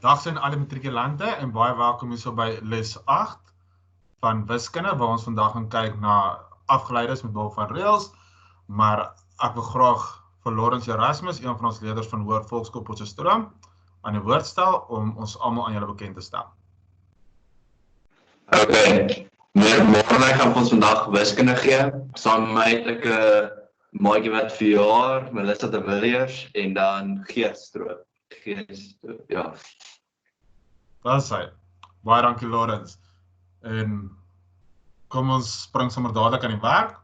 Dag zijn alle matrikulante en baie welkom hier so by les 8 van wiskunde, waar ons vandag gaan kyk na afgeleides met behulp van reëls, maar ek wil graag vir Lawrence Erasmus, een van ons leerders van Hoër Volkskool Potchefstroom, aan die woord stel om ons almal aan julle bekend te stel. Oké, morgen gaan ons vandag wiskunde gee. Saam met my het ek 'n maatjie wat verjaar, Melissa de Villiers, en dan Geerstroop. Ja. Dat is hy. Baie dankie Lawrence. En kom ons spring sommer dadelik aan die werk.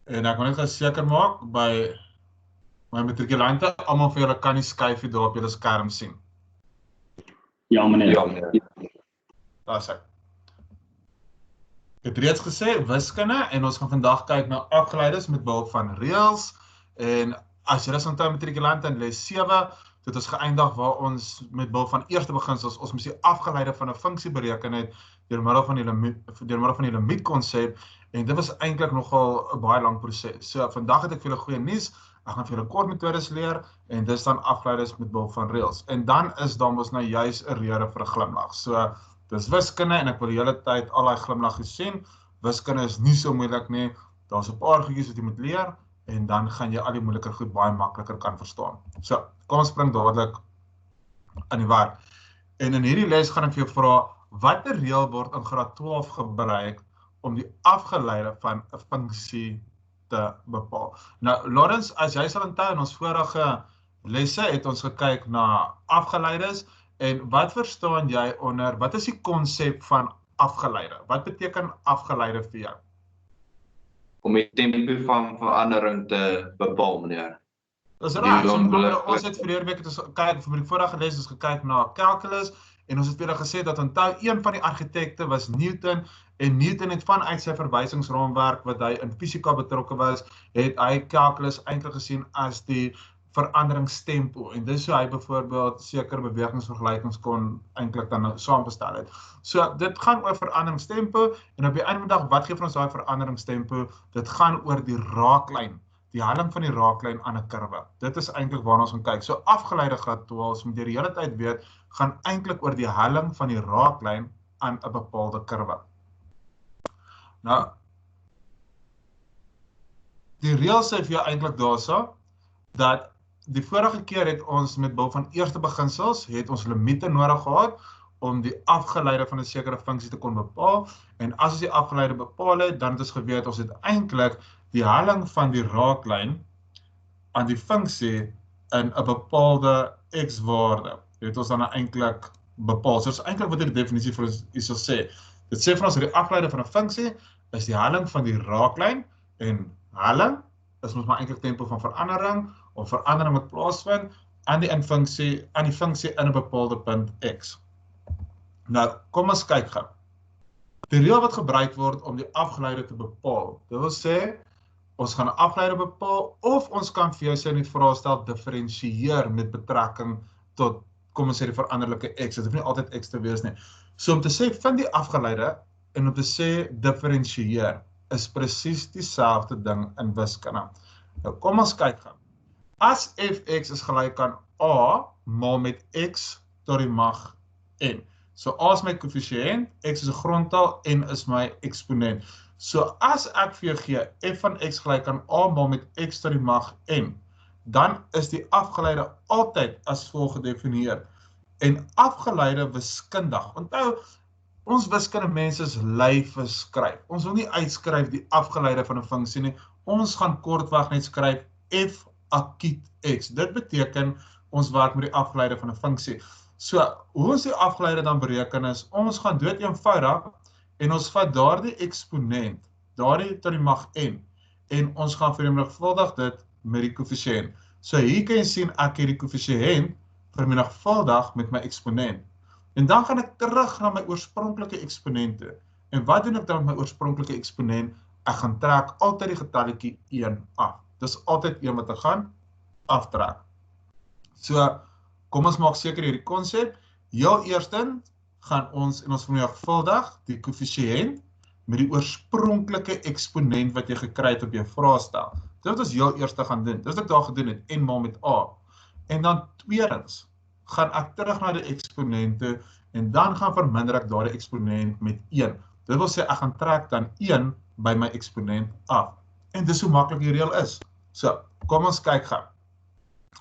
En ek wil net seker maak by my matrikulante, almal van julle kan die skyfie daar op julle skerm sien. Ja, meneer. Ja, meneer. Daar is hy. Ek het reeds gesê, wiskunde, en ons gaan vandag kyk na afgeleides met behulp van reëls. En as julle onthou matrikulante in les 7, het ons geëindig waar ons met behulp van eerste beginsels, ons moes die afgeleide van 'n funksie bereken het deur middel van die limietkonsep, en dit was eintlik nogal 'n baie lang proses. So vandag het ek vir julle goeie nuus. Ek gaan vir julle kortmetodes leer, en dis dan afgeleides met behulp van reëls. En dan is dan ons nou juis 'n rede vir 'n glimlag. So dis wiskunde, en ek wil die hele tyd al daai glimlaggies sien. Wiskunde is nie so moeilik nie. Daar's 'n paar goedjies wat jy moet leer, en dan gaan jy al die moeiliker goed baie makliker kan verstaan. So, kom ons spring dadelik aan die werk. En in hierdie les gaan ek vir jou vra, watter reël word in graad 12 gebruik om die afgeleide van 'n funksie te bepaal? Nou, Lawrence, as jy sal onthou, in ons vorige lesse het ons gekyk na afgeleides, en wat verstaan jy onder, wat is die konsep van afgeleide? Wat beteken afgeleide vir jou? Om die tempo van verandering te bepaal, meneer. Dis reg. Ons het verlede week vir die vorige les ons gekyk na calculus, en ons het weer gesê dat onthou een van die argitekte was Newton, en Newton het vanuit sy verwysingsraamwerk wat hy in fisika betrokke was, het hy calculus eintlik gesien as die veranderingstempo, en dis hoe hy byvoorbeeld sekere bewegingsvergelykings kon eintlik dan saamgestel het. So dit gaan oor veranderingstempo, en op die einde van die dag, wat gee vir ons daai veranderingstempo? Dit gaan oor die raaklyn, die helling van die raaklyn aan 'n kurwe. Dit is eintlik waarna ons gaan kyk. So afgeleide graad 12, moet jy die hele tyd weet, gaan eintlik oor die helling van die raaklyn aan 'n bepaalde kurwe. Nou, die reël sê vir jou eintlik daarso, dat die vorige keer het ons met behulp van eerste beginsels, het ons limiete nodig gehad, om die afgeleide van 'n sekere funksie te kon bepaal, en as ons die afgeleide bepaal het, dan het ons geweet, ons het eintlik die helling van die raaklyn aan die funksie in 'n bepaalde x-waarde, het ons dan eintlik bepaal. So dit is eintlik wat die definisie vir ons hierso sê. Dit sê vir ons dat die afgeleide van 'n funksie is die helling van die raaklyn, en helling is mos maar eintlik tempo van verandering, of verandering wat plaasvind aan die funksie in 'n bepaalde punt x. Nou, kom ons kyk gou. Die reël wat gebruik word om die afgeleide te bepaal, dit wil sê, ons gaan 'n afgeleide bepaal, of ons kan vir jou sê in die vraestel diferensieer met betrekking tot, kom ons sê, die veranderlike x. Dit hoef nie altyd x te wees nie. So om te sê, vind die afgeleide, en om te sê, diferensieer, is presies dieselfde ding in wiskunde. Nou, kom ons kyk gou. As fx is gelyk aan a maal met x tot die mag n. So a is my koëffisiënt, x is 'n grondtal, n is my eksponent. So as ek vir jou gee f van x gelyk aan a maal met x tot die mag n, dan is die afgeleide altyd as volg gedefinieer. En afgeleide wiskundig, onthou, ons wiskunde mense is lui vir skryf. Ons wil nie uitskryf die afgeleide van 'n funksie nie. Ons gaan kortweg net skryf f akiet x. Dit beteken ons werk met die afgeleide van 'n funksie. So, hoe ons die afgeleide dan bereken is, ons gaan dood eenvoudig, en ons vat daardie eksponent, daardie tot die mag n, en ons gaan vermenigvuldig dit met die koëffisiënt. So hier kan jy sien, ek het die koëffisiënt vermenigvuldig met my eksponent. En dan gaan ek terug na my oorspronklike eksponent toe. En wat doen ek dan met my oorspronklike eksponent? Ek gaan trek altyd die getalletjie 1 af. Dis altyd 1 wat ek gaan aftrek. So, kom ons maak seker hierdie konsep. Heel eerstens gaan ons vermenigvuldig die koëffisiënt met die oorspronklike eksponent wat jy gekry het op jou vraestel. Dit wat ons heel eers gaan doen. Dis wat ek daar gedoen het, n maal met a. En dan tweedens, gaan ek terug na die eksponent toe, en dan gaan verminder ek daardie eksponent met 1. Dit wil sê, ek gaan trek dan 1 by my eksponent af. En dis hoe maklik die reël is. So, kom ons kyk gou.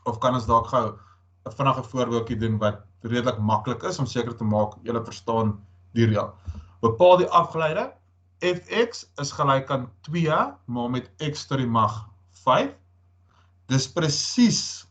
Of kan ons dalk gou 'n vinnige voorbeeldjie doen wat redelik maklik is, om seker te maak, julle verstaan die reël. Bepaal die afgeleide, fx is gelyk aan 2 maal met x tot die mag 5. Dis presies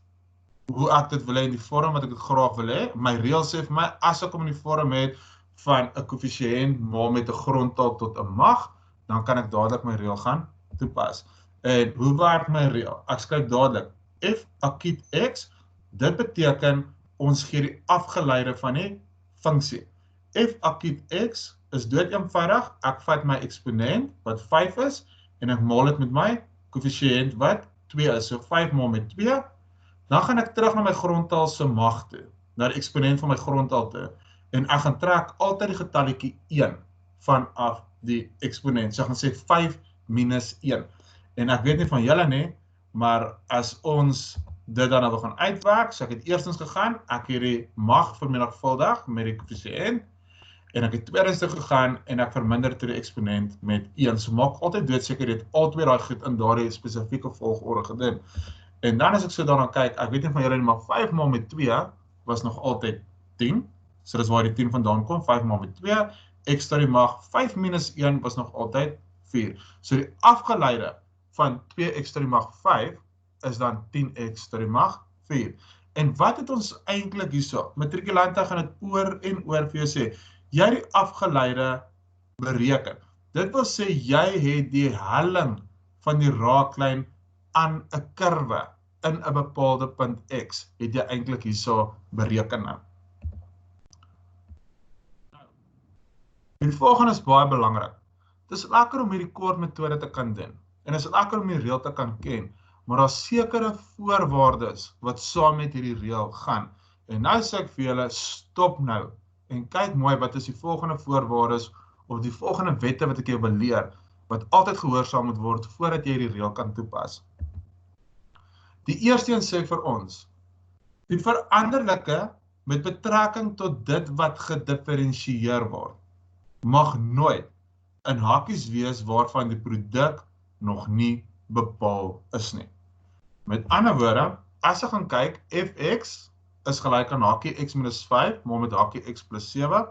hoe ek dit wil hê in die vorm wat ek dit graag wil hê. My reël sê vir my, as ek hom in die vorm het van 'n koëffisiënt maal met 'n grondtal tot 'n mag, dan kan ek dadelik my reël gaan toepas. En hoe werk my reël? Ek skryf dadelik f akiet x, dit beteken ons gee die afgeleide van die funksie. F akiet x is dood eenvoudig, ek vat my eksponent wat 5 is, en ek maal dit met my koëffisiënt wat 2 is, so 5 maal met 2, dan gaan ek terug na my grondtal se mag toe, na die eksponent van my grondtal toe, en ek gaan trek altyd die getalletjie 1 vanaf die eksponent, so ek gaan sê 5 minus 1, en ek weet nie van julle nie, maar as ons dit dan wil gaan uitwerk, so ek het eerstens gegaan, ek het die mag vermenigvuldig met die koëffisiënt, en ek het tweedens gegaan, en ek verminder toe die eksponent met 1, so maak altyd doodseker jy het albei daai goed in daardie spesifieke volgorde gedoen. En dan as ek so daarna kyk, ek weet nie van julle nie, maar 5 maal met 2 was nog altyd 10, so dis waar die 10 vandaan kom, 5 maal met 2, x tot die mag 5 minus 1 was nog altyd 4. So die afgeleide van 2x tot die mag 5 is dan 10x tot die mag 4. En wat het ons eintlik hierso? Matrikulante gaan dit oor en oor vir jou sê, jy het die afgeleide bereken. Dit wil sê, jy het die helling van die raaklyn aan 'n kurwe in 'n bepaalde punt x, het jy eintlik hierso bereken. Die volgende is baie belangrik. Dit is lekker om hierdie koordmetode te kan doen, en dit is lekker om die reël te kan ken, maar daar is sekere voorwaardes wat saam met hierdie reël gaan. En nou sê ek vir julle, stop nou, en kyk mooi wat is die volgende voorwaardes, of die volgende wette wat ek jou wil leer, wat altyd gehoorsaam moet word, voordat jy die reël kan toepas. Die eerste een sê vir ons, die veranderlike met betrekking tot dit wat gedifferensieer word, mag nooit in hakies wees waarvan die produk nog nie bepaal is nie. Met ander woorde, as ek gaan kyk, fx is gelyk aan hakie x minus 5, maar met hakie x plus 7.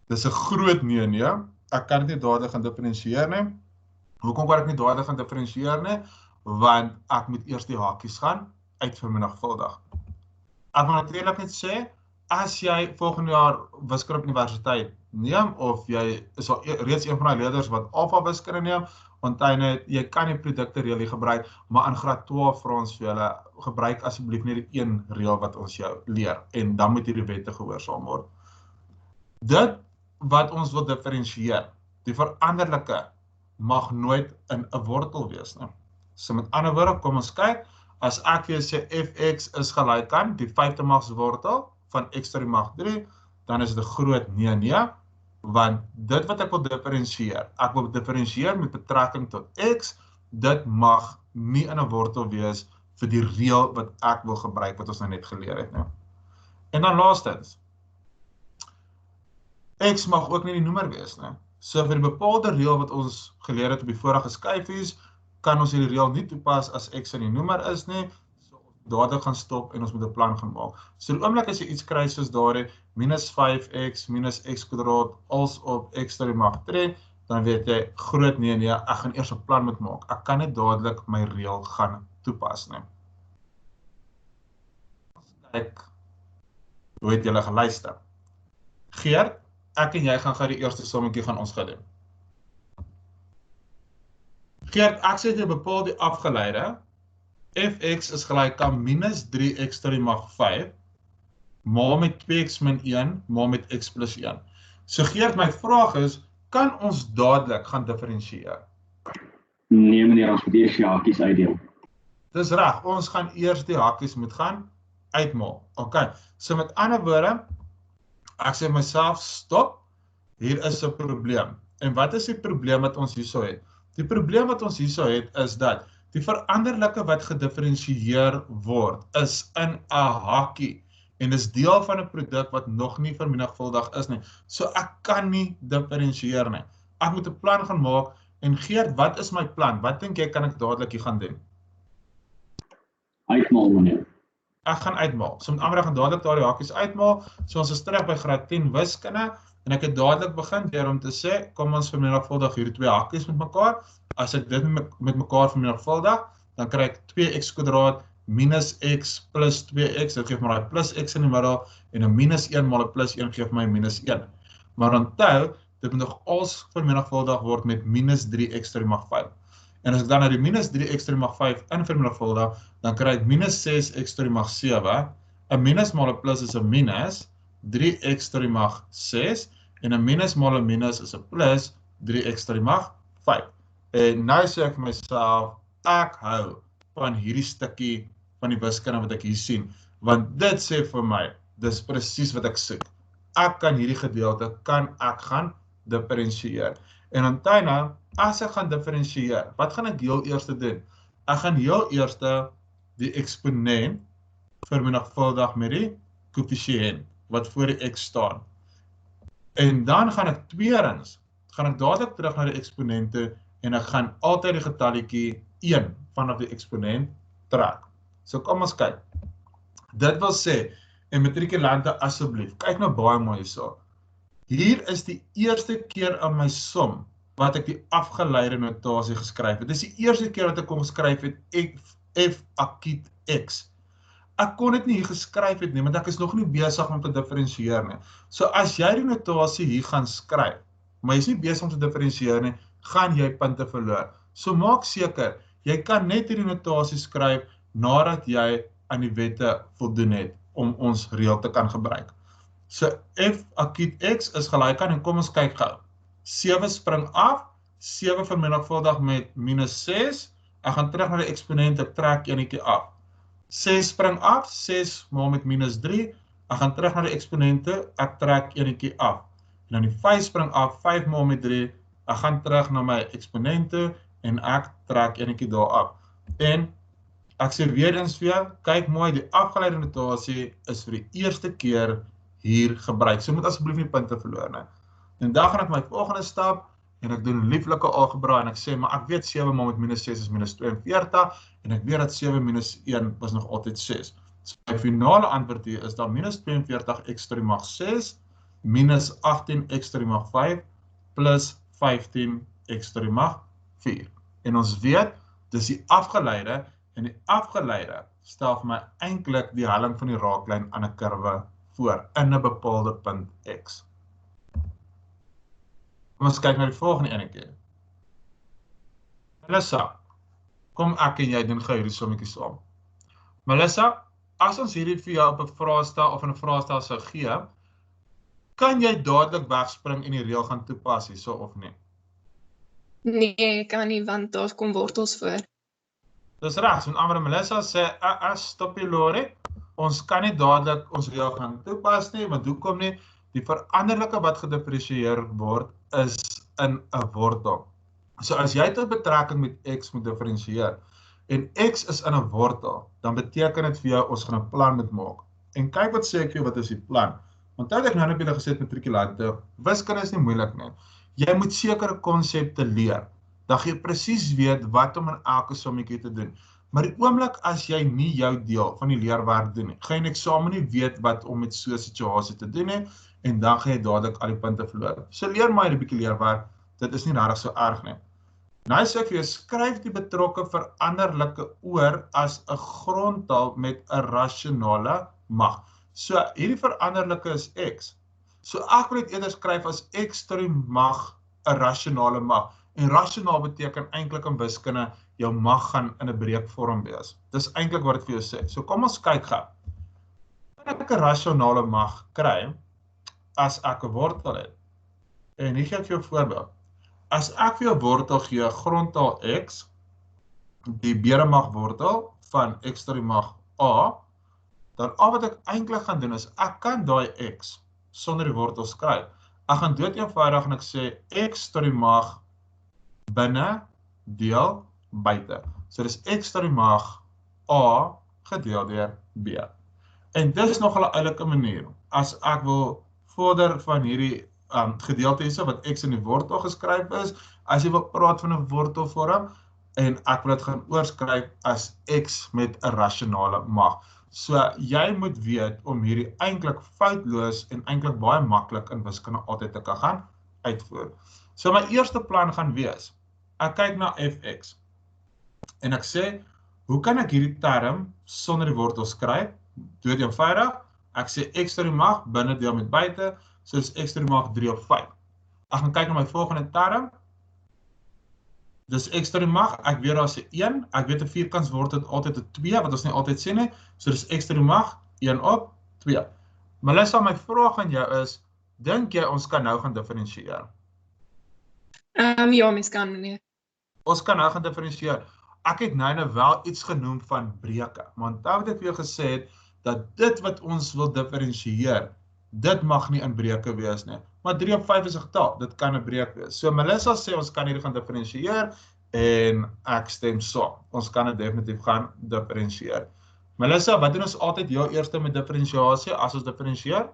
Dis 'n groot nee, ek kan dit nie dadelik gaan differensieer nie. Hoekom kan ek nie dadelik gaan differensieer nie? Want ek moet eers die hakies gaan uitvermenigvuldig. Ek wil natuurlik net sê, as jy volgende jaar wiskunde op universiteit neem, of jy is al reeds een van die leerders wat alfa wiskunde neem, onthou net, jy kan die produkte reël gebruik, maar in graad 12 vra ons vir julle, gebruik asseblief net die een reël wat ons jou leer, en dan moet hierdie wette gehoorsaam word. Dit wat ons wil differensieer, die veranderlike, mag nooit in 'n wortel wees nie. So met ander woorde, kom ons kyk, as ek vir jou sê fx is gelyk aan die 5de magswortel van x tot die mag 3, dan is dit 'n groot nee, want dit wat ek wil differensieer met betrekking tot x, dit mag nie in 'n wortel wees vir die reël wat ek wil gebruik, wat ons nou net geleer het. Nou. En dan laastens, x mag ook nie die noemer wees. Nou. So vir die bepaalde reël wat ons geleer het op die vorige skyfies, kan ons hierdie reël nie toepas as x in die noemer is nie, so dadelik gaan stop en ons moet 'n plan gaan maak. So die oomblik as jy iets kry soos daardie minus 5x minus x kwadraat als op x tot die mag 3, dan weet jy, groot nee, ek gaan eers 'n plan moet maak. Ek kan nie dadelik my reël gaan toepas nie. Kyk, hoe het julle geluister? Geert, ek en jy gaan gou die eerste sommetjie gaan ons gedoen. Geert, ek sê jy bepaal die afgeleide, fx is gelyk aan minus 3x tot die mag 5, maal met 2x min 1, maal met x plus 1. So Geert, my vraag is, kan ons dadelik gaan differensieer? Nee meneer, ons moet eers die hakies uitdeel. Dis reg, ons gaan eers die hakies moet gaan uitmaal. Ok, so met ander woorde, ek sê myself, stop, hier is 'n probleem. En wat is die probleem wat ons hierso het? Die probleem wat ons hierso het, is dat Die veranderlike wat gedifferensieer word is in 'n hakie en dis deel van 'n produk wat nog nie vermenigvuldig is nie. So ek kan nie differensieer nie. Ek moet 'n plan gaan maak en Geert, wat is my plan? Wat dink jy kan ek dadelik hier gaan doen? Uitmaal, meneer. Ek gaan uitmaal. So met ander woorde, ek gaan dadelik daardie hakies uitmaal. So ons is terug by graad 10 wiskunde en ek het dadelik begin deur om te sê, kom ons vermenigvuldig hierdie twee hakies met mekaar. As ek dit met mekaar vermenigvuldig, dan kry ek 2x² minus x plus 2x, dit gee my daai plus x in die middel, en 'n minus 1 maal 'n plus 1 gee my minus 1. Maar onthou, dit moet nog als vermenigvuldig word met minus 3x to die mag 5. En as ek dan na die minus 3x to die mag 5 in vermenigvuldig, dan kry ek minus 6x to die mag 7. 'n minus maal 'n plus is 'n minus, 3x to die mag 6, en 'n minus maal 'n minus is 'n plus, 3x to die mag 5. En nou sê ek vir myself, ek hou van hierdie stukkie van die wiskunde wat ek hier sien, want dit sê vir my, dis presies wat ek soek. Ek kan hierdie gedeelte, ek gaan differensieer. En onthou nou, as ek gaan differensieer, wat gaan ek heel eers doen? Ek gaan heel eers die eksponent vermenigvuldig met die koëffisiënt, wat voor die x staan. En dan gaan ek tweedens, gaan ek dadelik terug na die eksponente, en ek gaan altyd die getalletjie 1 vanaf die eksponent trek. So kom ons kyk. Dit wil sê, en matrikulante asseblief, kyk nou baie mooi hierso. Hier is die eerste keer in my som wat ek die afgeleide notasie geskryf het. Dit is die eerste keer wat ek kon geskryf het f akiet x. Ek kon dit nie hier geskryf het nie, want ek is nog nie besig om te differensieer nie. So as jy die notasie hier gaan skryf, maar jy is nie besig om te differensieer nie, gaan jy punte verloor. So maak seker, jy kan net hierdie notasie skryf nadat jy aan die wette voldoen het om ons reël te kan gebruik. So f akiet x is gelyk aan, en kom ons kyk gou. 7 spring af, 7 vermenigvuldig met minus 6, ek gaan terug na die eksponent, ek trek enetjie af. 6 spring af, 6 maal met minus 3, ek gaan terug na die eksponente, ek trek enetjie af. En dan die 5 spring af, 5 maal met 3, ek gaan terug na my eksponente, en ek trek enetjie daar af. En ek sê weer eens vir jou, kyk mooi, die afgeleide notasie is vir die eerste keer hier gebruik. So moet asseblief nie punte verloor nie. En dan gaan ek my volgende stap, en ek doen lieflike algebra, en ek sê, maar ek weet 7 maal met minus 6 is minus 42, en ek weet dat 7 minus 1 was nog altyd 6. So my finale antwoord hier is dan minus 42x to die mag 6, minus 18x to die mag 5, plus 15x to die mag 4. En ons weet, dis die afgeleide, en die afgeleide stel vir my eintlik die helling van die raaklyn aan 'n kurwe voor, in 'n bepaalde punt x. Kom ons kyk na die volgende ene keer. Melissa, kom ek en jy doen gou hierdie sommetjie saam. Melissa, as ons hierdie vir jou op 'n vraestel of in 'n vraestel sou gee, kan jy dadelik wegspring en die reël gaan toepas hierso of nie? Nee, ek kan nie, want daar kom wortels voor. Dis reg, so 'n ander Melissa sê, stop jy Lori, ons kan nie dadelik ons reël gaan toepas nie, want hoekom nie? Die veranderlike wat gedifferensieer word is in 'n wortel. So as jy tot betrekking met x moet differensieer, en x is in 'n wortel, dan beteken dit vir jou, ons gaan 'n plan moet maak. En kyk wat sê ek vir jou, wat is die plan? Want ek nou net julle gesê matrikulante, wiskunde is nie moeilik nie. Jy moet sekere konsepte leer. Dan jy presies weet wat om in elke sommetjie te doen. Maar die oomblik as jy nie jou deel van die leerwerk doen nie, gaan jy in eksamen nie weet wat om met so 'n situasie te doen nie, en dan gaan jy dadelik al die punte verloor. So leer maar 'n bietjie leerwerk, dit is nie regtig so erg nie. Nou sê ek vir jou, skryf die betrokke veranderlike oor as 'n grondtaal met 'n rasionale mag. So hierdie veranderlike is x. So ek wil dit eerder skryf as x tot die mag 'n rasionale mag. En rasionaal beteken eintlik in wiskunde, jou mag gaan in 'n breekvorm wees. Dis eintlik wat dit vir jou sê. So kom ons kyk gou. Kan ek 'n rasionale mag kry as ek 'n wortel het? En hier gee ek vir jou 'n voorbeeld. As ek vir jou wortel gee, grondtaal x, die bedemag wortel van x tot die mag a, dan al wat ek eintlik gaan doen is, ek kan daai x sonder die wortel skryf. Ek gaan dood eenvoudig en ek sê x tot die mag binne deel buite. So dis x tot die mag a gedeel deur b. En dis nog 'n oulike manier. As ek wil vorder van hierdie gedeeltes wat x in die wortel geskryf is, as jy wil praat van 'n wortelvorm, en ek wil dit gaan oorskryf as x met 'n rasionale mag. So jy moet weet om hierdie eintlik foutloos en eintlik baie maklik in wiskunde altyd te kan gaan uitvoer. So my eerste plan gaan wees, ek kyk na fx, en ek sê, hoe kan ek hierdie term sonder die wortel skryf? Dood eenvoudig, ek sê x tot die mag, binne deel met buite, so is x tot die mag 3 op 5. Ek gaan kyk na my volgende term, dis x tot die mag, ek weet daar is 'n 1, ek weet 'n vierkantswortel het altyd 'n 2, wat ons nie altyd sê nie, so dis x tot die mag, 1 op 2. Melissa, my vraag aan jou is, dink jy ons kan nou gaan diferensieer? Ja, mens kan, meneer. Ons kan nou gaan diferensieer. Ek het nou wel iets genoem van breuke, maar onthou wat ek vir jou gesê het, dat dit wat ons wil diferensieer, dit mag nie in breuke wees nie. Maar 3 op 5 is 'n getal, dit kan 'n breuk wees. So Melissa sê ons kan hierdie gaan diferensieer, en ek stem saam. Ons kan dit definitief gaan diferensieer. Melissa, wat doen ons altyd heel eerste met diferensiasie as ons diferensieer?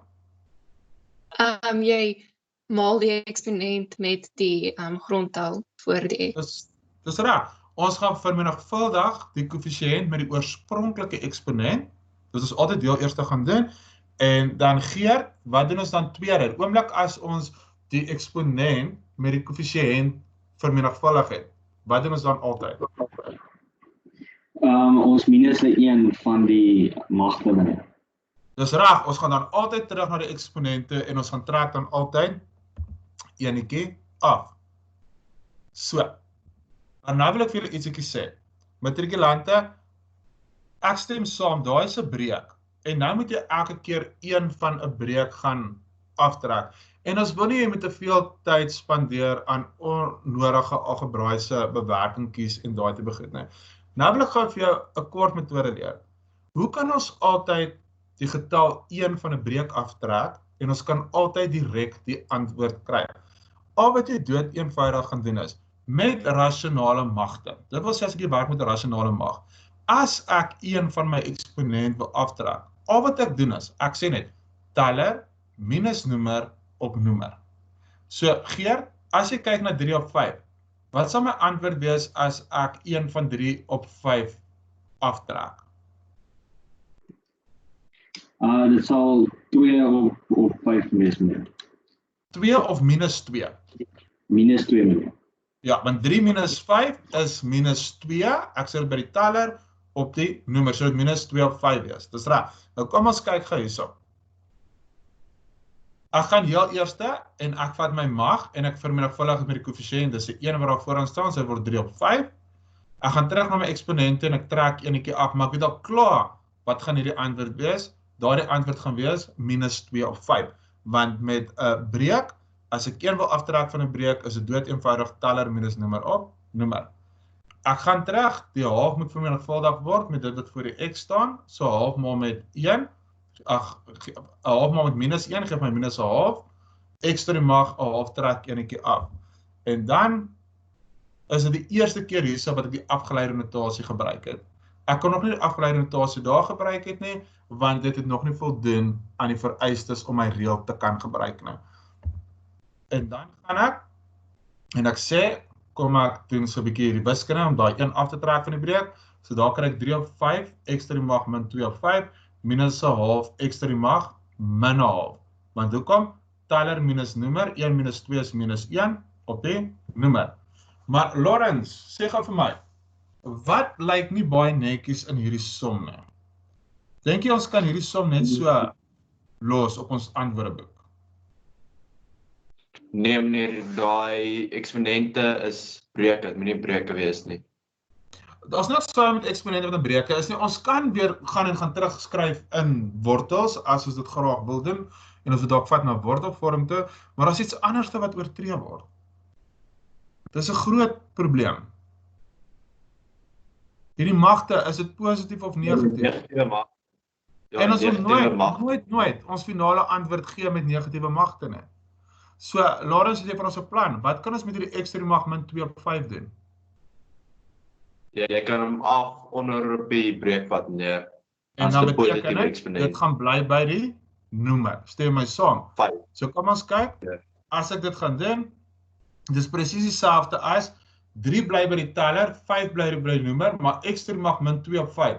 Jy maal die eksponent met die grondtal voor die x. Dis reg. Ons gaan vermenigvuldig die koëffisiënt met die oorspronklike eksponent. Dis ons altyd heel eerste gaan doen. En dan Geert, wat doen ons dan tweede? Oomblik as ons die eksponent met die koëffisiënt vermenigvuldig het. Wat doen ons dan altyd? Ons minus 1 van die magte meneer. Dis reg, ons gaan dan altyd terug na die eksponente en ons gaan trek dan altyd enetjie af. So. En nou wil ek vir julle ietsie sê. Matrikulante, ek stem saam, daar is 'n breuk. En nou moet jy elke keer een van 'n breuk gaan aftrek. En ons wil nie jy moet te veel tyd spandeer aan onnodige algebraiese bewerkingkies en daai te begin nie. Nou wil ek gou vir jou 'n kort metode leer. Hoe kan ons altyd die getal 1 van 'n breuk aftrek en ons kan altyd direk die antwoord kry? Al wat jy dood eenvoudig gaan doen is met rasionale magte. Dit wil sê as ek werk met 'n rasionale mag. As ek een van my eksponent wil aftrek, al wat ek doen is, ek sê net teller minus noemer op noemer. So Geert, as jy kyk na 3 op 5, wat sal my antwoord wees as ek 1 van 3 op 5 aftrek? Dit sal 2 op 5 wees meneer. 2 of minus 2? Minus 2 meneer. Ja, want 3 minus 5 is minus 2, ek sê dit by die teller, op die noemer, so dit minus 2 op 5 is. Dis reg. Nou kom ons kyk gou hierso. Ek gaan heel eerste, en ek vat my mag, en ek vermenigvuldig met die koëffisiënt, dis die 1 wat daar vooraan staan, so dit word 3 op 5. Ek gaan terug na my eksponente, en ek trek enetjie af, maar ek weet al klaar, wat gaan hierdie antwoord wees? Daardie antwoord gaan wees, minus 2 op 5. Want met 'n breuk, as ek 1 wil aftrek van 'n breuk, is dit dood eenvoudig teller minus noemer op noemer. Ek gaan terug, die half moet vermenigvuldig word met dit wat voor die x staan, so half maal met 1, half maal met minus 1, geef my minus 'n half, x tot die mag 'n half trek enetjie af. En dan is dit die eerste keer hierso wat ek die afgeleide notasie gebruik het. Ek kon nog nie die afgeleide notasie daar gebruik het nie, want dit het nog nie voldoen aan die vereistes om my reël te kan gebruik nie. En dan gaan ek, en ek sê, kom ek doen so 'n bietjie hierdie wiskunde om daai 1 af te trek van die breuk. So daar kry ek 3 op 5, x tot die mag min 2 op 5, minus 'n half, x tot die mag min 'n half. Want hoekom? Teller minus noemer, 1 minus 2 is minus 1 op die noemer. Maar Lawrence, sê gou vir my, wat lyk nie baie netjies in hierdie som nie? Dink jy ons kan hierdie som net so los op ons antwoordeboek? Nee meneer, daai eksponente is breuke, dit moet nie breuke wees nie. Daar's net so met eksponente wat 'n breuke is nie. Ons kan weer gaan terugskryf in wortels as ons dit graag wil doen en ons dit dalk vat na wortelvorm toe, maar daar's iets anders wat oortree word. Dis 'n groot probleem. Hierdie magte, is dit positief of negatief? Negatiewe mag. Ja, en ons wil negatiewe mag. nooit ons finale antwoord gee met negatiewe magte nie. So, Lawrence het vir ons 'n plan. Wat kan ons met hierdie x tot die mag min 2 op 5 doen? Jy kan hom af onder op die breekpad neer. En As dan die beteken positiewe dit, eksponent. dit gaan bly by die noemer. Stem my saam. 5. So kom ons kyk, Ja. as ek dit gaan doen, dis presies dieselfde as 3 bly by die teller, 5 bly by die noemer, maar x mag min 2 op 5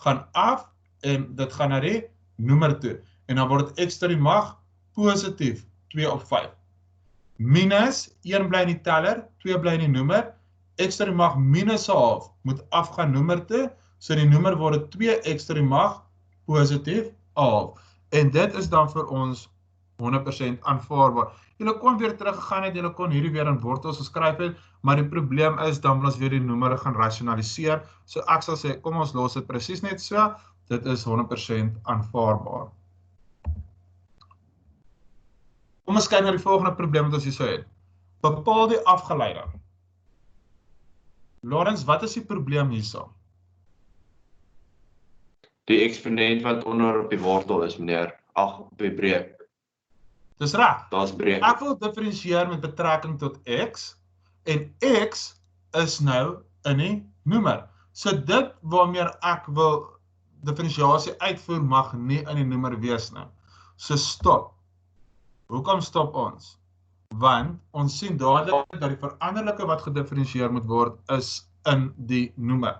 gaan af en dit gaan na die noemer toe. En dan word dit x tot die mag positief 2 op 5. Minus 1 bly in die teller, 2 bly in die noemer, x tot die mag minus 'n half moet afgaan noemer toe, so die noemer word 2x tot die mag positief 'n half. En dit is dan vir ons 100% aanvaarbaar. Julle kon weer teruggegaan het, julle kon hierdie weer in wortels geskryf het, maar die probleem is dan wil ons weer die nomere gaan rasionaliseer. So ek sal sê, kom ons los dit presies net so, dit is 100% aanvaarbaar. Kom ons kyk na die volgende probleem wat ons hier sou het. Bepaal die afgeleide. Lawrence, wat is die probleem hierso? Die eksponent wat onder op die wortel is, meneer. Ag, op die breek. Dis reg. Daar's breek. Ek wil diferensieer met betrekking tot x, en x is nou in die noemer. So dit waarmee ek wil diferensiasie uitvoer mag nie in die noemer wees nie. So stop. Hoekom stop ons? Want ons sien dadelik dat die veranderlike wat gediferensieer moet word is in die noemer.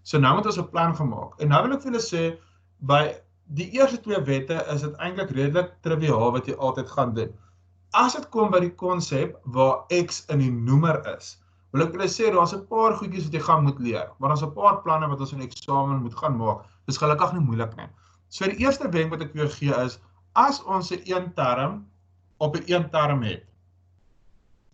So nou moet ons 'n plan gemaak. En nou wil ek vir julle sê, by die eerste 2 wette is dit eintlik redelik triviaal wat jy altyd gaan doen. As dit kom by die konsep waar x in die noemer is, wil ek julle sê, daar's 'n paar goedjies wat jy gaan moet leer, maar daar's 'n paar planne wat ons in eksamen moet gaan maak. Dis gelukkig nie moeilik nie. So die eerste wenk wat ek vir jou gee is, as ons 'n een term op 'n een term het,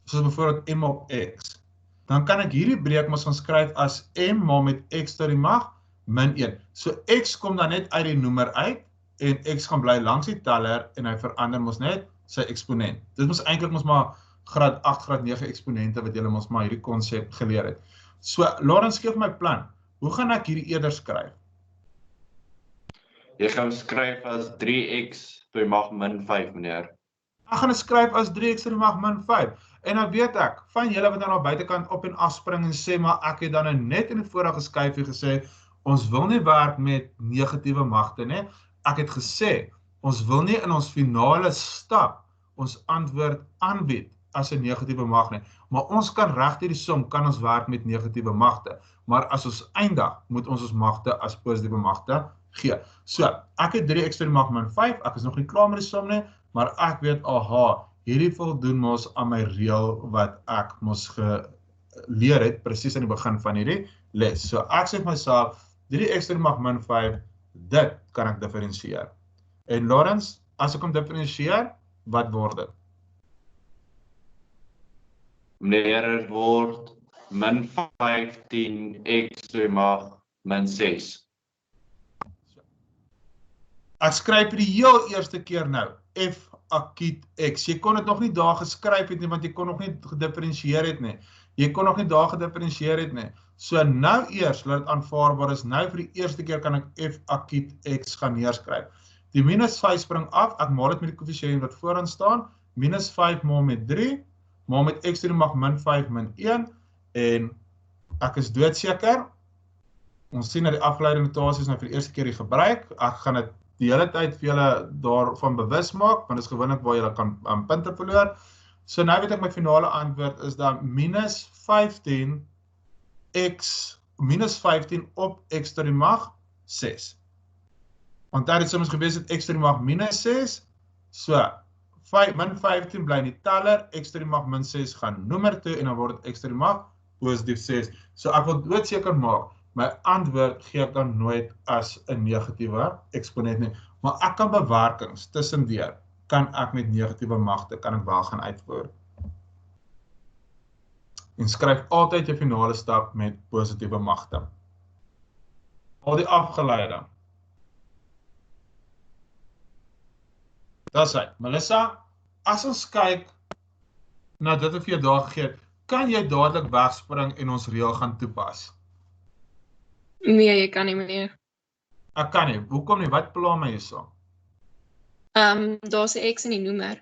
soos byvoorbeeld m op x, dan kan ek hierdie breek mos gaan skryf as m maar met x tot die mag min 1. So x kom dan net uit die noemer uit, en x gaan bly langs die teller, en hy verander mos net sy eksponent. Dit mos eintlik mos maar graad 8, graad 9 eksponente wat julle mos maar hierdie konsep geleer het. So, Lawrence, gee my plan. Hoe gaan ek hierdie eerder skryf? Jy gaan skryf as 3x tot die mag min 5, meneer. Ek gaan dit skryf as 3x tot die mag min 5. En dan weet ek, van julle wat dan aan buitekant op en afspring en sê, maar ek het dan net in die vorige skyfie gesê, ons wil nie werk met negatiewe magte nie. Ek het gesê, ons wil nie in ons finale stap ons antwoord aanbied as 'n negatiewe mag nie. Maar ons kan regdeur die som kan ons werk met negatiewe magte. Maar as ons eindig, moet ons magte as positiewe magte gee. So, ek het 3x tot die mag min 5, ek is nog nie klaar met die som nie, maar ek weet, aha, hierdie voldoen mos aan my reël wat ek mos geleer het, presies aan die begin van hierdie les. So, ek sê vir myself, 3x tot die mag min 5, dit kan ek diferensieer. En Lawrence, as ek hom diferensieer, wat word dit? Meneer, het word min 15x tot die mag min 6. Ek skryf vir die heel eerste keer nou, f akiet x. Jy kon dit nog nie daar geskryf het nie, want jy kon nog nie gediferensieer het nie. Jy kon nog nie daar gediferensieer het nie. So nou eers, laat dit aanvaarbaar is, nou vir die eerste keer kan ek f akiet x gaan neerskryf. Die minus 5 spring af, ek maal dit met die koëffisiënt wat vooraan staan, minus 5 maal met 3, maal met x tot die mag min 5 min 1, en ek is doodseker, ons sien dat die afgeleide notasie is nou vir die eerste keer gebruik, ek gaan dit die hele tyd vir julle daarvan bewus maak, want dit is gewoonlik waar julle kan punte verloor. So nou weet ek my finale antwoord is dan minus 15 op x tot die mag 6. Want daar het soms gewees het x tot die mag minus 6, so min 15 bly in die teller, x tot die mag min 6 gaan noemer toe, en dan word x tot die mag positief 6. So ek wil doodseker maak, my antwoord gee ek dan nooit as 'n negatiewe eksponent nie, maar ek kan bewerkings tussendeur, kan ek met negatiewe magte, kan ek wel gaan uitvoer. En skryf altyd jou finale stap met positiewe magte. Al die afgeleide. Dis hy. Melissa, as ons kyk na dit wat vir jou daar gegee het, kan jy dadelik wegspring en ons reël gaan toepas? Nee, jy kan nie meneer. Ek kan nie. Hoekom nie? Wat pla my hierso? Daar's 'n x in die noemer.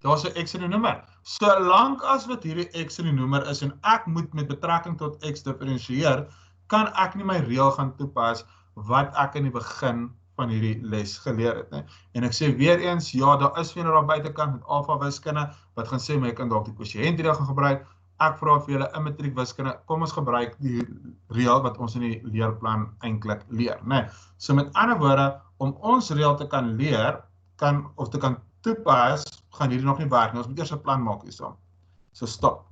Daar's 'n x in die noemer. Solank as wat hierdie x in die noemer is en ek moet met betrekking tot x diferensieer, kan ek nie my reël gaan toepas wat ek in die begin van hierdie les geleer het, né? En ek sê weer eens, ja, daar is weer daar buitekant met alfa wiskunde wat gaan sê, maar jy kan dalk die kwotisiëntreël gaan gebruik. Ek vra vir julle in matriek wiskunde, kom ons gebruik die reël wat ons in die leerplan eintlik leer, né? So met ander woorde, om ons reël te kan leer, of te kan toepas, gaan hierdie nog nie werk nie. Ons moet eers 'n plan maak hierso. So stop.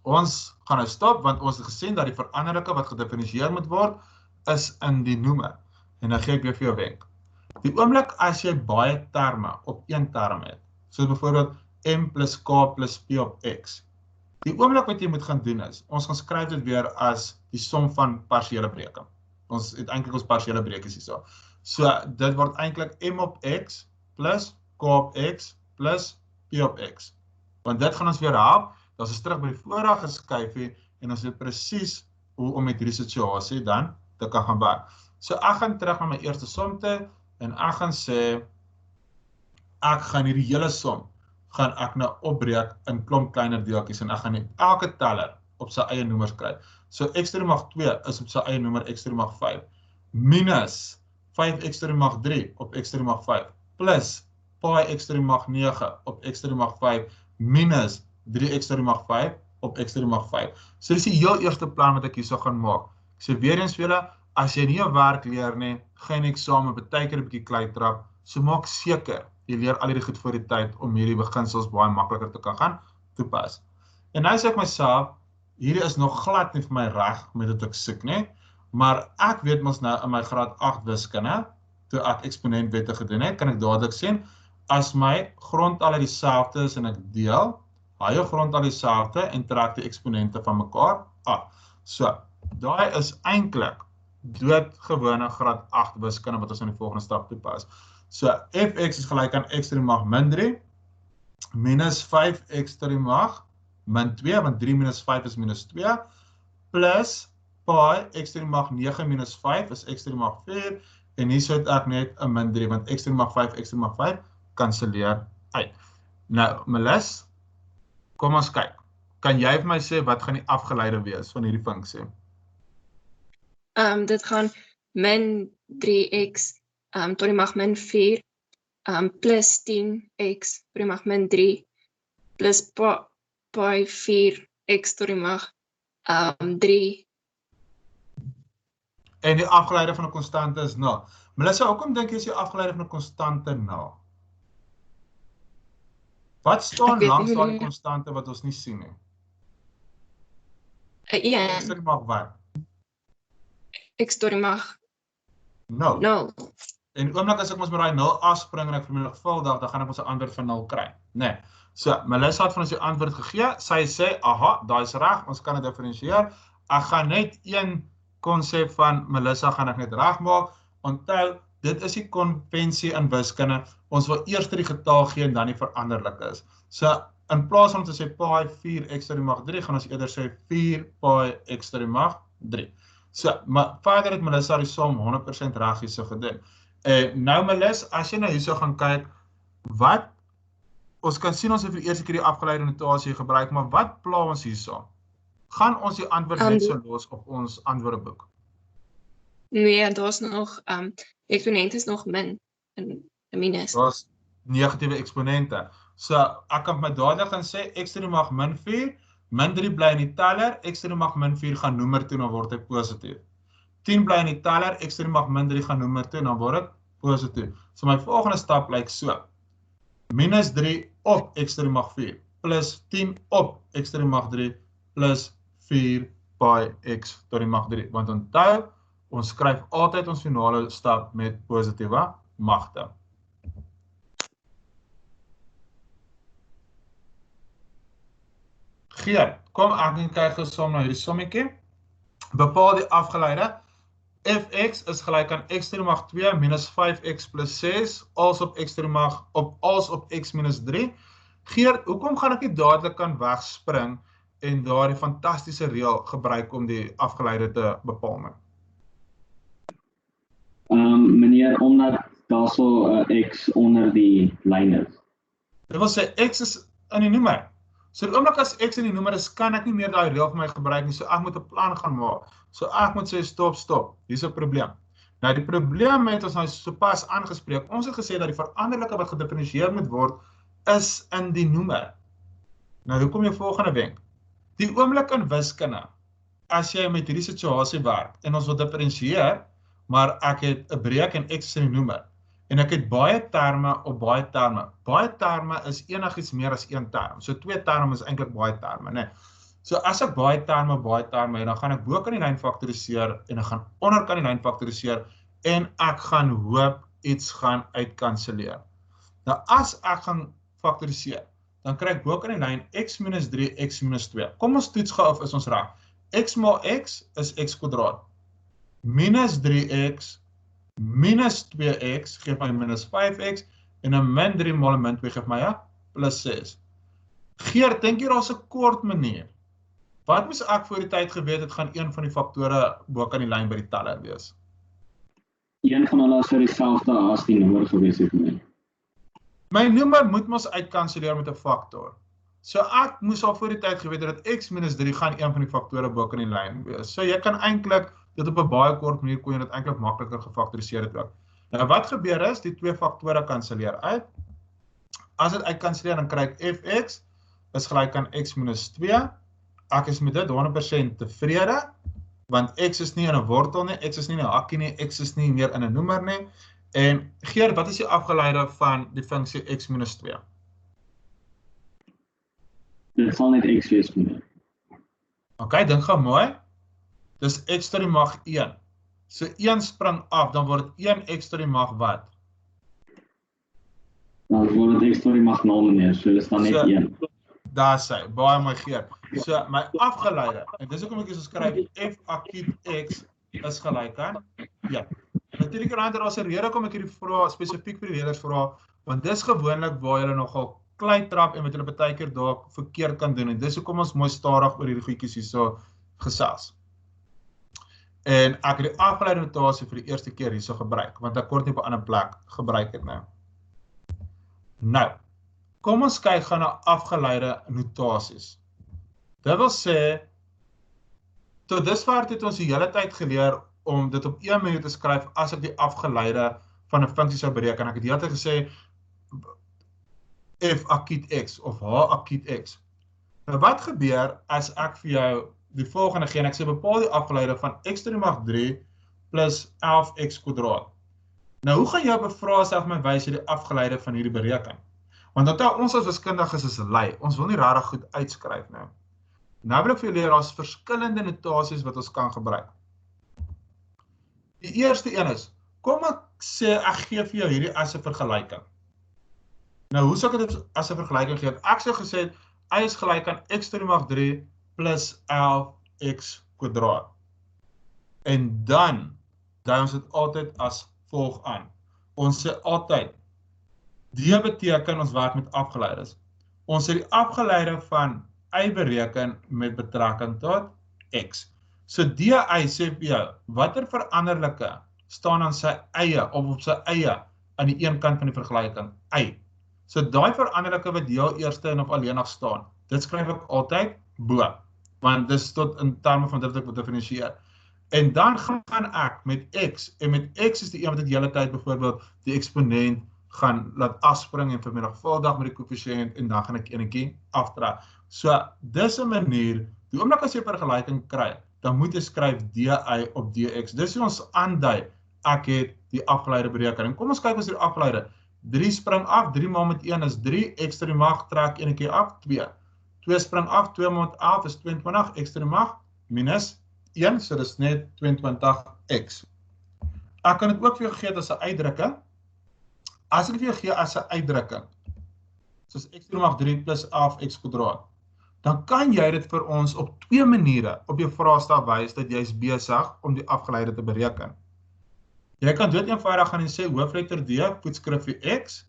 Ons gaan nou stop, want ons het gesien dat die veranderlike wat gedefinieer moet word, is in die noemer. En dan gee ek weer vir jou wenk. Die oomblik as jy baie terme op een term het, soos byvoorbeeld m plus k plus p op x, die oomblik wat jy moet gaan doen is, ons gaan skryf dit weer as die som van partiële breuke. Ons het eintlik ons partiële breukes hierso. So dit word eintlik m op x plus k op x plus p op x. Want dit gaan ons weer help, dat ons terug by die vorige skyfie en ons weet presies hoe om met hierdie situasie dan te kan gaan werk. So ek gaan terug na my eerste som toe en ek gaan sê ek gaan hierdie hele som gaan ek nou opbreek in klomp kleiner deeltjies en ek gaan net elke teller op sy eie noemers skryf. So x to die mag 2 is op sy eie noemer x to die mag 5 minus 5x to die mag 3 op x to die mag 5 plus pi x to die mag 9 op x to die mag 5 minus 3x to die mag 5 op x to die mag 5. So dis die heel eerste plan wat ek hierso gaan maak. Ek sê weer eens vir julle, as jy nie 'n werk leer nie, gaan jy eksamen baie keer 'n bietjie klei trap, so maak seker jy leer al hierdie goed voor die tyd om hierdie beginsels baie makliker te kan gaan toepas. En nou sê ek myself, hierdie is nog glad nie vir my reg met wat ek soek nie, maar ek weet mos nou in my graad 8 wiskunde, toe ek eksponentwette gedoen het, kan ek dadelik sien, as my grondtalle dieselfde is en ek deel, hou jou grondtal dieselfde en trek die eksponente van mekaar af. So, daai is eintlik doodgewone graad 8 wiskunde wat ons in die volgende stap toepas. So, fx is gelyk aan x to die mag min 3, minus 5x to die mag min 2, want 3 minus 5 is minus 2, plus pi x to die mag 9 minus 5 is x to die mag 4, en hier sit ek net 'n min 3, want x to die mag 5, x to die mag 5, kanselleer uit. Nou, Melis, kom ons kyk. Kan jy vir my sê wat gaan die afgeleide wees van hierdie funksie? Dit gaan min 3x tot die mag min 4 plus 10x tot die mag min 3 plus pi 4x tot die mag 3. En die afgeleide van 'n konstante is 0. Melissa, hoekom dink jy is die afgeleide van 'n konstante 0? Wat staan langs daardie konstante wat ons nie sien nie? X tot die mag wat? X tot die mag 0. 0. En oomblik as ek ons met daai 0 afspring en ek vermenigvuldig, dan gaan ek ons 'n antwoord van 0 kry. Nee. So, Melissa het van ons die antwoord gegee. Sy sê, aha, daai is reg, ons kan dit diferensieer. Ek gaan net een konsep van Melissa gaan ek net regmaak. Onthou, dit is die konvensie in wiskunde. Ons wil eers die getal gee en dan die veranderlik is. So, in plaas van om te sê pi 4x tot die mag 3, gaan ons eerder sê 4 pi x tot die mag 3. So, maar verder het Melissa die som 100% reg hierso gedoen. Nou Melis, as jy nou hierso gaan kyk, wat, ons kan sien ons het vir die eerste keer die afgeleide notasie gebruik, maar wat pla ons hierso? Gaan ons die antwoord net so los op ons antwoordeboek? Nee, daar is nog, eksponent is nog min, en minus. Daar is negatiewe eksponente. So, ek kan my dadelik gaan sê, x to die mag min 4, min 3 bly in die teller, x to die mag min 4 gaan noemer toe, dan word hy positief. 10 bly in die teller, x to die mag min 3 gaan noemer toe, dan word dit positief. So my volgende stap lyk so. Minus 3 op x to die mag 4, plus 10 op x to die mag 3, plus 4 pi x tot die mag 3. Want onthou, ons skryf altyd ons finale stap met positiewe magte. Geert, kom ek en kyk gesom na hierdie sommetjie. Bepaal die afgeleide. Fx is gelyk aan x to die mag 2 minus 5x plus 6, als op x to die mag, als op x minus 3. Geert, hoekom gaan ek nie dadelik kan wegspring en daar die fantastiese reël gebruik om die afgeleide te bepaal nie? Meneer, omdat daar so x onder die lyn is. Dit wil sê, x is in die noemer. So die oomblik as x in die noemer is, kan ek nie meer daai reël vir my gebruik nie, so ek moet 'n plan gaan maak. So ek moet sê stop, hier's 'n probleem. Nou die probleem het ons nou sopas aangespreek. Ons het gesê dat die veranderlike wat gedifferensieer moet word, is in die noemer. Nou hoekom jou volgende wenk? Die oomblik in wiskunde, as jy met hierdie situasie werk, en ons wil differensieer, maar ek het 'n breek en x is in die noemer, en ek het baie terme op baie terme. Baie terme is enigiets meer as een term. So 2 terme is eintlik baie terme, né? So as ek baie terme, en dan gaan ek bo kan die lyn faktoriseer, en ek gaan onder kan die lyn faktoriseer, en ek gaan hoop iets gaan uitkanselleer. Nou as ek gaan faktoriseer, dan kry ek bo kan die lyn x minus 3, x minus 2. Kom ons toets gou of is ons reg. X maal x is x kwadraat. Minus 3x minus 2x geef my minus 5x, en 'n min 3 maal 'n min 2 geef my plus 6. Geert, dink jy daar's 'n kort manier? Wat moes ek voor die tyd geweet het, gaan een van die faktore bo kan die lyn by die teller wees? Een van hulle sou dieselfde as die nommer gewees het nie. My noemer moet mos uitkanselleer met 'n faktor. So ek moes al voor die tyd geweet het dat x minus 3 gaan een van die faktore bo kan die lyn wees. So jy kan eintlik dit op 'n baie kort manier kon jy dit eintlik makliker gefaktoriseer het ook. Nou wat gebeur is, die twee faktore kanselleer uit. As dit uitkanselleer, dan kry ek fx is gelyk aan x minus 2. Ek is met dit 100% tevrede, want x is nie in 'n wortel nie, x is nie in 'n hakkie nie, x is nie meer in 'n noemer nie. En Geert, wat is die afgeleide van die funksie x minus 2? Dit sal net x wees vir my. OK, dink gou mooi. Dis x tot die mag 1. So 1 spring af, dan word dit 1x tot die mag wat? Dan word dit x tot die mag 0 meneer, so dis dan net 1. Daar sê, baie mooi Geert. So my afgeleide, en dis hoekom ek hier so skryf, f akiet x is gelyk aan 1. Natuurlik daar's 'n rede hoekom ek hierdie vrae spesifiek vir die leerders vra, want dis gewoonlik waar hulle nogal klei trap en met hulle baie keer dalk verkeerd kan doen, en dis hoekom ons mooi stadig oor hierdie goedjies hierso gesels. En ek het die afgeleide notasie vir die eerste keer hierso gebruik, want ek kort nie op 'n ander plek gebruik het nou. Nou, kom ons kyk gaan na afgeleide notasies. Dit wil sê, tot dusver het ons die hele tyd geleer om dit op 1 manier te skryf as ek die afgeleide van 'n funksie sou bereken. Ek het die hele tyd gesê f akiet x of h akiet x. Nou wat gebeur as ek vir jou die volgende gee en ek sê bepaal die afgeleide van x tot die mag 3 plus 11x kwadraat. Nou hoe gaan jy op 'n vraestel my wys die afgeleide van hierdie berekening? Want onthou ons as wiskundiges is lui. Ons wil nie regtig goed uitskryf nou. Nou wil ek vir julle leer daar's verskillende notasies wat ons kan gebruik. Die eerste een is, kom ek sê ek gee vir jou hierdie as 'n vergelyking. Nou hoe sou ek dit as 'n vergelyking gee? Ek sou gesê het y is gelyk aan x tot die mag 3 plus 11x kwadraat. En dan dui ons dit altyd as volg aan. Ons sê altyd die beteken ons werk met afgeleides. Ons sê die afgeleide van y bereken met betrekking tot x. So di sê vir jou, watter veranderlike staan aan sy eie of op sy eie aan die een kant van die vergelyking, y. So daai veranderlike wat heel eerste en of alleenig staan, dit skryf ek altyd bo, want dis tot in terme van dit wat ek wil differensieer. En dan gaan ek met x, en met x is die een wat ek die hele tyd byvoorbeeld die eksponent gaan laat afspring en vermenigvuldig met die koëffisiënt en dan gaan ek enetjie aftrek. So dis 'n manier, die oomblik as jy 'n vergelyking kry, dan moet jy skryf di op dx. Dis hoe ons aandui, ek het die afgeleide berekening. Kom ons kyk ons die afgeleide. 3 spring af, 3 maal met 1 is 3, x tot die mag trek enetjie af, 2. 2 spring af, 2 maal met 11 is 22, x tot die mag minus 1, so dis net 22x. Ek kan dit ook vir jou gee as 'n uitdrukking. As ek vir jou gee as 'n uitdrukking, soos x tot die mag 3 plus 11x kwadraat, dan kan jy dit vir ons op 2 maniere op jou vraestel wys dat jy is besig om die afgeleide te bereken. Jy kan dood eenvoudig gaan en sê hoofletter D, voetskrifie x,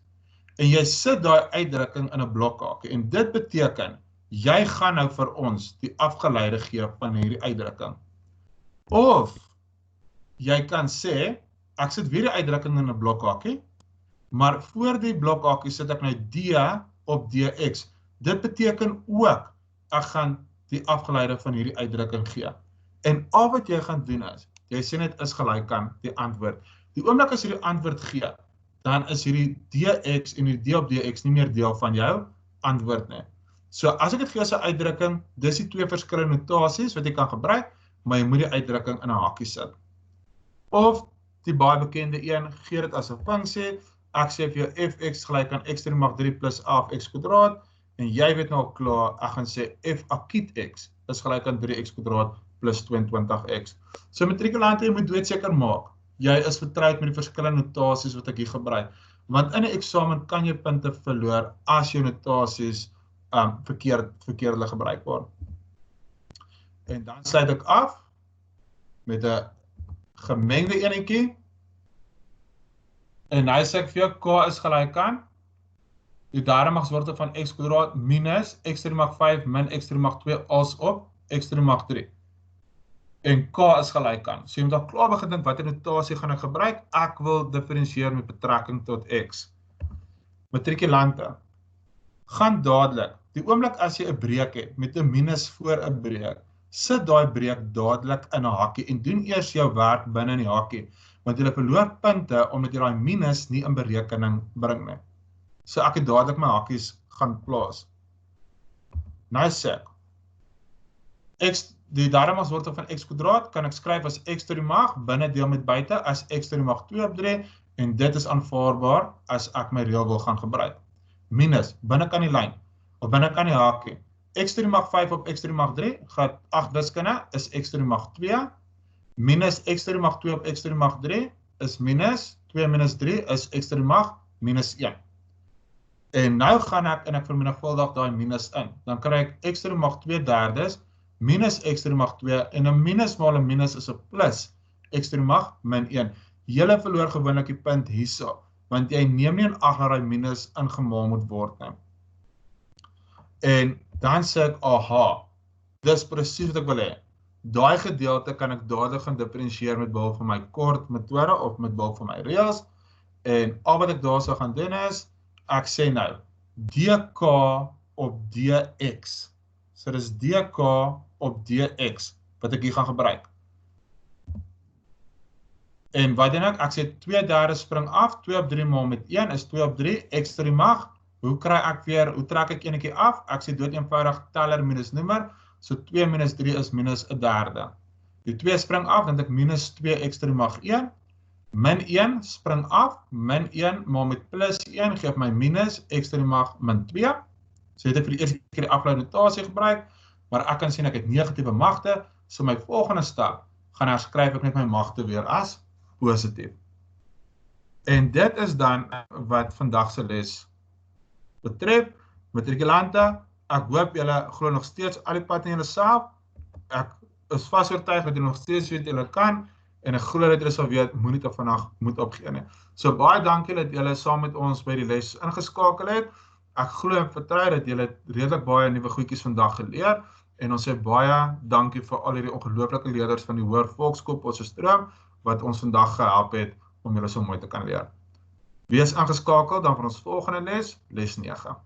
en jy sit daai uitdrukking in 'n blokhakie. En dit beteken, jy gaan nou vir ons die afgeleide gee van hierdie uitdrukking. Of, jy kan sê, ek sit weer die uitdrukking in 'n blokhakie, maar voor die blokhakie sit ek nou D op dx. Dit beteken ook, ek gaan die afgeleide van hierdie uitdrukking gee. En al wat jy gaan doen is, jy sê net is gelyk aan die antwoord. Die oomblik as jy die antwoord gee, dan is hierdie dx en hierdie d op dx nie meer deel van jou antwoord nie. So as ek dit gee as 'n uitdrukking, dis die twee verskillende notasies wat jy kan gebruik, maar jy moet die uitdrukking in 'n hakie sit. Of die baie bekende een, gee dit as 'n funksie, ek sê vir jou fx gelyk aan x to die mag 3 plus a of x kwadraat, en jy weet nou al klaar, ek gaan sê f akiet x is gelyk aan 3x kwadraat plus 22x. So matrikulante, jy moet doodseker maak, jy is vertroud met die verskillende notasies wat ek hier gebruik. Want in 'n eksamen kan jy punte verloor as jou notasies verkeerdelik gebruik word. En dan sluit ek af met 'n gemengde enetjie. En hy sê ek vir jou, k is gelyk aan die derde magswortel van x kwadraat minus x to die mag 5 min x to die mag 2 as op x to die mag 3. En k is gelyk aan. So jy moet al klaar begin dink watter notasie gaan ek gebruik. Ek wil diferensieer met betrekking tot x. Matrikulante, gaan dadelik, die oomblik as jy 'n breek het met 'n minus voor 'n breek, sit daai breek dadelik in 'n hakkie en doen eers jou werk binne in die hakkie, want jy verloor punte omdat jy daai minus nie in berekening bring nie. So ek het dadelik my hakkies gaan plaas. Nou sê ek, die derde magswortel van x kwadraat kan ek skryf as x to die mag, binne deel met buite as x to die mag 2 op 3, en dit is aanvaarbaar as ek my reël wil gaan gebruik. Minus, binnekant die lyn, of binnekant die hakie, x to die mag 5 op x to die mag 3, graad 8 wiskunde is x to die mag 2, minus x to die mag 2 op x to die mag 3 is minus, 2 minus 3 is x to die mag minus 1. En nou gaan ek en ek vermenigvuldig daai minus in. Dan kry ek x to die mag 2 derdes minus x to die mag 2 en 'n minus maal 'n minus is 'n plus x to die mag min 1. Julle verloor gewoonlik die punt hierso, want jy neem nie in ag dat daai minus ingemaal moet word nie. En dan sê ek, aha, dis presies wat ek wil hê. Daai gedeelte kan ek dadelik gaan diferensieer met behulp van my kort metode of met behulp van my reëls. En al wat ek daarso gaan doen is, ek sê nou, dk op dx. So dis dk op dx, wat ek hier gaan gebruik. En wat doen ek? Ek sê 2/3 spring af, 2 op 3 maal met 1 is 2 op 3, x to die mag. Hoe trek ek enetjie af? Ek sê dood eenvoudig teller minus noemer, so 2 minus 3 is minus 1/3. Die 2 spring af, dan het ek minus 2x to die mag 1, min 1 spring af, min 1 maal met plus 1 geef my minus x to die mag min 2. So het ek vir die eerste keer die afgeleide notasie gebruik, maar ek kan sien ek het negatiewe magte, so my volgende stap gaan herskryf ek net my magte weer as positief. En dit is dan wat vandag se les betref. Matrikulante, ek hoop julle glo nog steeds al die pad in julle self. Ek is vas oortuig dat julle nog steeds weet julle kan, en ek glo dat julle sal weet, moenie dit vandag moet opgee nie. So baie dankie dat julle saam met ons by die les ingeskakel het. Ek glo en vertrou dat julle redelik baie nuwe goedjies vandag geleer, en ons sê baie dankie vir al hierdie ongelooflike leerders van die Hoër Volksskool Potchefstroom wat ons vandag gehelp het om julle so mooi te kan leer. Wees ingeskakel dan vir ons volgende les, les 9.